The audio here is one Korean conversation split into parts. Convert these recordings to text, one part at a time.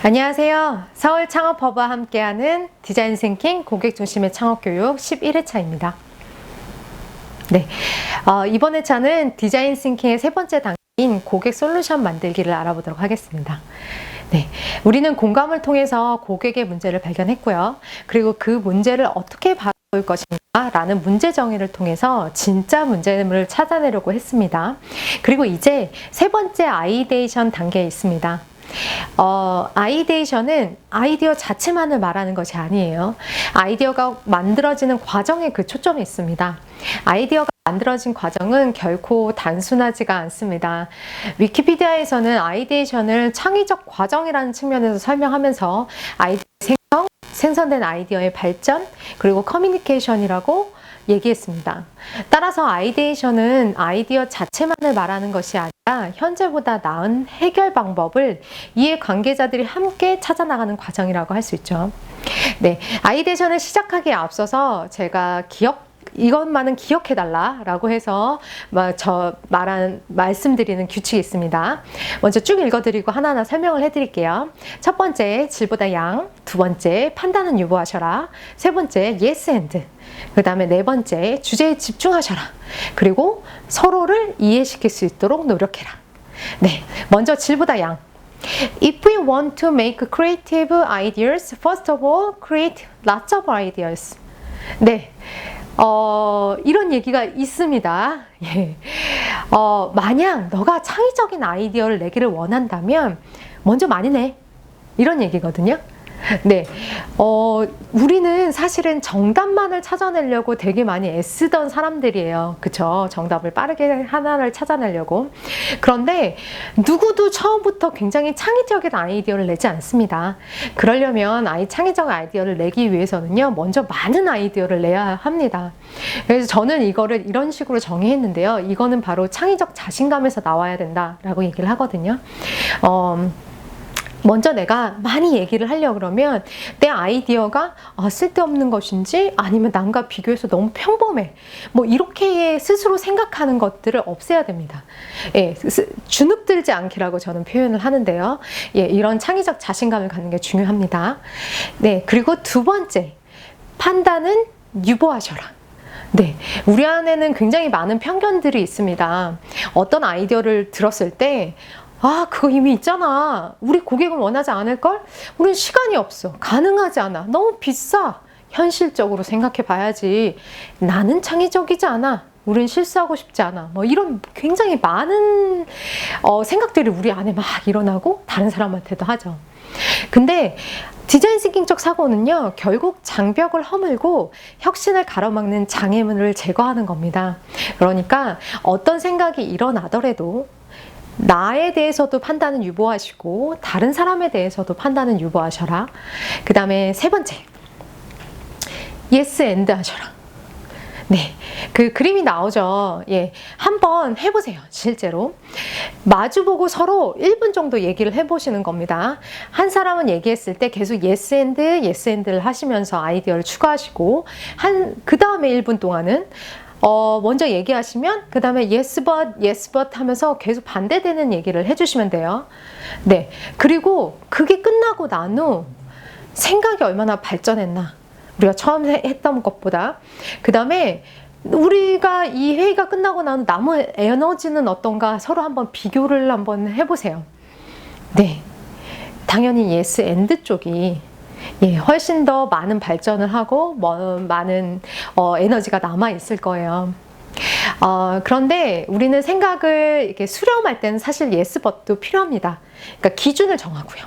안녕하세요. 서울 창업허브와 함께하는 디자인 싱킹 고객 중심의 창업교육 11회차입니다. 네, 이번 회차는 디자인 싱킹의 세 번째 단계인 고객 솔루션 만들기를 알아보도록 하겠습니다. 네, 우리는 공감을 통해서 고객의 문제를 발견했고요. 그리고 그 문제를 어떻게 바꿀 것인가 라는 문제 정의를 통해서 진짜 문제를 찾아내려고 했습니다. 그리고 이제 세 번째 아이데이션 단계에 있습니다. 아이데이션은 아이디어 자체만을 말하는 것이 아니에요. 아이디어가 만들어지는 과정에 그 초점이 있습니다. 아이디어가 만들어진 과정은 결코 단순하지가 않습니다. 위키피디아에서는 아이데이션을 창의적 과정이라는 측면에서 설명하면서 아이디어 생성된 아이디어의 발전, 그리고 커뮤니케이션이라고 얘기했습니다. 따라서 아이데이션은 아이디어 자체만을 말하는 것이 아니라 현재보다 나은 해결 방법을 이해관계자들이 함께 찾아나가는 과정이라고 할 수 있죠. 네, 아이데이션을 시작하기에 앞서서 제가 이것만은 기억해달라 라고 해서 말씀드리는 규칙이 있습니다. 먼저 쭉 읽어드리고 하나하나 설명을 해드릴게요. 첫 번째, 질보다 양. 두 번째, 판단은 유보하셔라. 세 번째, yes and. 그 다음에 네 번째, 주제에 집중하셔라. 그리고 서로를 이해시킬 수 있도록 노력해라. 네, 먼저 질보다 양. If we want to make creative ideas, first of all, create lots of ideas. 네. 이런 얘기가 있습니다. 예. 만약 너가 창의적인 아이디어를 내기를 원한다면 먼저 많이 내. 이런 얘기거든요. 네. 우리는 사실은 정답만을 찾아내려고 되게 많이 애쓰던 사람들이에요. 그쵸? 정답을 빠르게 하나를 찾아내려고. 그런데 누구도 처음부터 굉장히 창의적인 아이디어를 내지 않습니다. 그러려면 창의적 아이디어를 내기 위해서는요, 먼저 많은 아이디어를 내야 합니다. 그래서 저는 이거를 이런 식으로 정의했는데요. 이거는 바로 창의적 자신감에서 나와야 된다라고 얘기를 하거든요. 먼저 내가 많이 얘기를 하려고 그러면 내 아이디어가 쓸데없는 것인지 아니면 남과 비교해서 너무 평범해. 뭐 이렇게 스스로 생각하는 것들을 없애야 됩니다. 예, 주눅들지 않기라고 저는 표현을 하는데요. 예, 이런 창의적 자신감을 갖는 게 중요합니다. 네, 그리고 두 번째, 판단은 유보하셔라. 네, 우리 안에는 굉장히 많은 편견들이 있습니다. 어떤 아이디어를 들었을 때 그거 이미 있잖아. 우리 고객은 원하지 않을걸? 우린 시간이 없어. 가능하지 않아. 너무 비싸. 현실적으로 생각해 봐야지. 나는 창의적이지 않아. 우린 실수하고 싶지 않아. 뭐 이런 굉장히 많은 생각들이 우리 안에 막 일어나고 다른 사람한테도 하죠. 근데 디자인 싱킹적 사고는요, 결국 장벽을 허물고 혁신을 가로막는 장애물을 제거하는 겁니다. 그러니까 어떤 생각이 일어나더라도 나에 대해서도 판단은 유보하시고 다른 사람에 대해서도 판단은 유보하셔라. 그 다음에 세 번째, yes and 하셔라. 네, 그 그림이 나오죠. 예, 한번 해보세요. 실제로 마주보고 서로 1분 정도 얘기를 해보시는 겁니다. 한 사람은 얘기했을 때 계속 yes and를 하시면서 아이디어를 추가하시고 그 다음에 1분 동안은 먼저 얘기하시면 그 다음에 yes but 하면서 계속 반대되는 얘기를 해주시면 돼요. 네, 그리고 그게 끝나고 난 후 생각이 얼마나 발전했나, 우리가 처음 했던 것보다. 그 다음에 우리가 이 회의가 끝나고 난 후 남은 에너지는 어떤가 서로 한번 비교를 한번 해보세요. 네, 당연히 yes and 쪽이 훨씬 더 많은 발전을 하고 많은 에너지가 남아 있을 거예요. 그런데 우리는 생각을 이렇게 수렴할 때는 사실 yes but도 필요합니다. 그러니까 기준을 정하고요.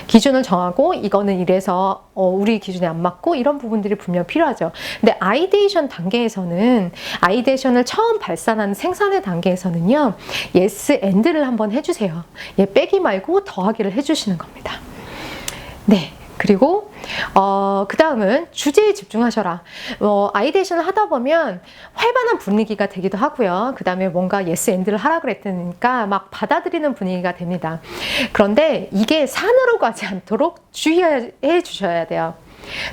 기준을 정하고 이거는 이래서 우리 기준에 안 맞고 이런 부분들이 분명 필요하죠. 근데 아이데이션 단계에서는, 아이데이션을 처음 발산하는 생산의 단계에서는요, yes and를 한번 해주세요. 빼기 말고 더하기를 해주시는 겁니다. 네. 그리고 그 다음은 주제에 집중하셔라. 아이데이션을 하다 보면 활발한 분위기가 되기도 하고요. 그 다음에 뭔가 yes and를 하라 그랬으니까 막 받아들이는 분위기가 됩니다. 그런데 이게 산으로 가지 않도록 주의해 주셔야 돼요.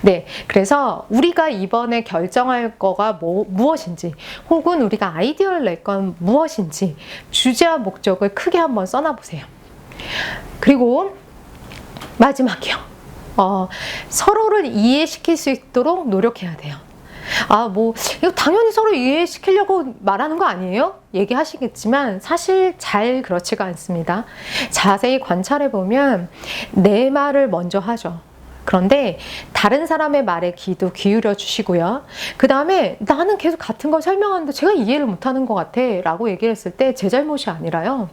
네, 그래서 우리가 이번에 결정할 거가 무엇인지, 혹은 우리가 아이디어를 낼 건 무엇인지 주제와 목적을 크게 한번 써놔보세요. 그리고 마지막이요. 서로를 이해시킬 수 있도록 노력해야 돼요. 이거 당연히 서로 이해시키려고 말하는 거 아니에요? 얘기하시겠지만 사실 잘 그렇지가 않습니다. 자세히 관찰해 보면 내 말을 먼저 하죠. 그런데 다른 사람의 말에 귀도 기울여 주시고요. 그 다음에 나는 계속 같은 걸 설명하는데 제가 이해를 못하는 것 같아 라고 얘기를 했을 때 제 잘못이 아니라요.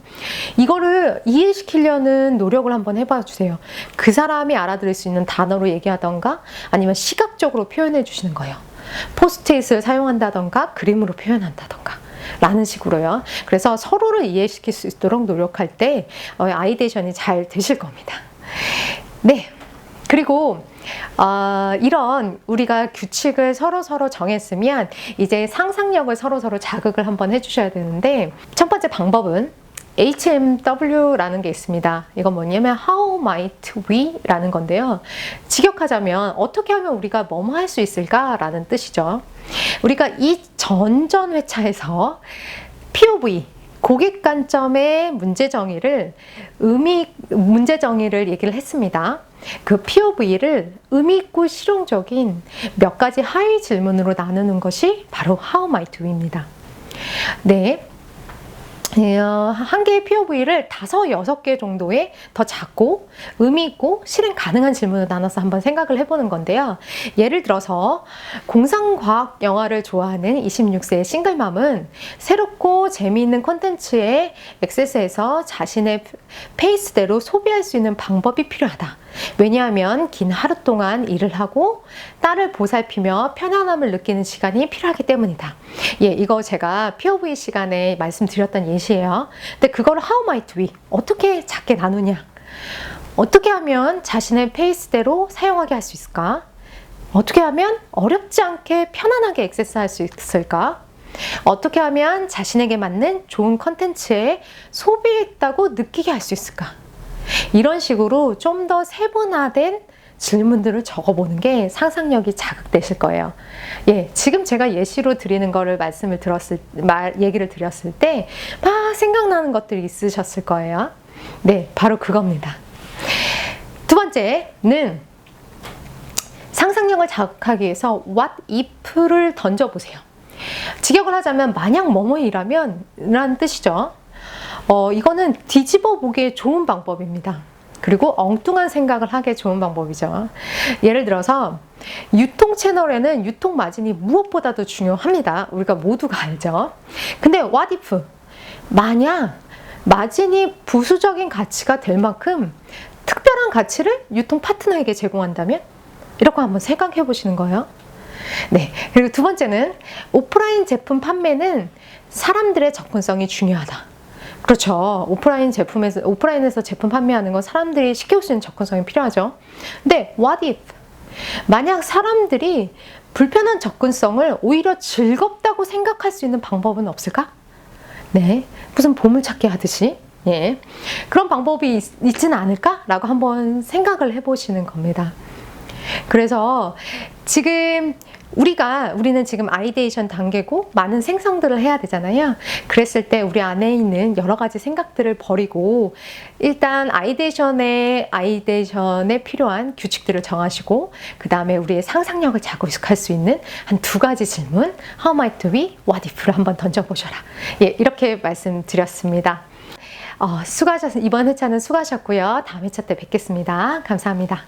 이거를 이해시키려는 노력을 한번 해봐 주세요. 그 사람이 알아들을 수 있는 단어로 얘기하던가 아니면 시각적으로 표현해 주시는 거예요. 포스트잇을 사용한다던가 그림으로 표현한다던가 라는 식으로요. 그래서 서로를 이해시킬 수 있도록 노력할 때 아이데이션이 잘 되실 겁니다. 네. 그리고 이런 우리가 규칙을 서로 정했으면 이제 상상력을 서로 자극을 한번 해주셔야 되는데, 첫 번째 방법은 HMW라는 게 있습니다. 이건 뭐냐면 How might we? 라는 건데요. 직역하자면 어떻게 하면 우리가 뭐뭐 할 수 있을까? 라는 뜻이죠. 우리가 이 전전 회차에서 POV, 고객 관점의 문제 정의를 얘기를 했습니다. 그 POV를 의미 있고 실용적인 몇 가지 하위 질문으로 나누는 것이 바로 How might we입니다. 네. 한 개의 POV를 5, 6개 정도의 더 작고 의미 있고 실행 가능한 질문을 나눠서 한번 생각을 해보는 건데요. 예를 들어서 공상과학 영화를 좋아하는 26세의 싱글맘은 새롭고 재미있는 콘텐츠에 액세스해서 자신의 페이스대로 소비할 수 있는 방법이 필요하다. 왜냐하면 긴 하루 동안 일을 하고 딸을 보살피며 편안함을 느끼는 시간이 필요하기 때문이다. 예, 이거 제가 POV 시간에 말씀드렸던 예시예요. 근데 그걸 How might we? 어떻게 작게 나누냐? 어떻게 하면 자신의 페이스대로 사용하게 할 수 있을까? 어떻게 하면 어렵지 않게 편안하게 액세스할 수 있을까? 어떻게 하면 자신에게 맞는 좋은 컨텐츠에 소비했다고 느끼게 할 수 있을까? 이런 식으로 좀 더 세분화된 질문들을 적어보는 게 상상력이 자극되실 거예요. 예, 지금 제가 예시로 드리는 거를 얘기를 드렸을 때 막 생각나는 것들이 있으셨을 거예요. 네, 바로 그겁니다. 두 번째는 상상력을 자극하기 위해서 what if를 던져보세요. 직역을 하자면 만약 뭐뭐이라면 라는 뜻이죠. 이거는 뒤집어 보기에 좋은 방법입니다. 그리고 엉뚱한 생각을 하기에 좋은 방법이죠. 예를 들어서 유통 채널에는 유통 마진이 무엇보다도 중요합니다. 우리가 모두가 알죠. 근데 what if? 만약 마진이 부수적인 가치가 될 만큼 특별한 가치를 유통 파트너에게 제공한다면? 이렇게 한번 생각해 보시는 거예요. 네. 그리고 두 번째는 오프라인 제품 판매는 사람들의 접근성이 중요하다. 그렇죠. 오프라인에서 제품 판매하는 건 사람들이 쉽게 올 수 있는 접근성이 필요하죠. 근데 what if? 만약 사람들이 불편한 접근성을 오히려 즐겁다고 생각할 수 있는 방법은 없을까? 네. 무슨 보물찾기 하듯이. 예. 그런 방법이 있지는 않을까라고 한번 생각을 해보시는 겁니다. 그래서 지금 우리는 지금 아이데이션 단계고 많은 생성들을 해야 되잖아요. 그랬을 때 우리 안에 있는 여러 가지 생각들을 버리고 일단 아이데이션에 필요한 규칙들을 정하시고 그 다음에 우리의 상상력을 자극할 수 있는 한 2가지 질문 How might we? What if를 한번 던져보셔라. 예, 이렇게 말씀드렸습니다. 이번 회차는 수고하셨고요. 다음 회차 때 뵙겠습니다. 감사합니다.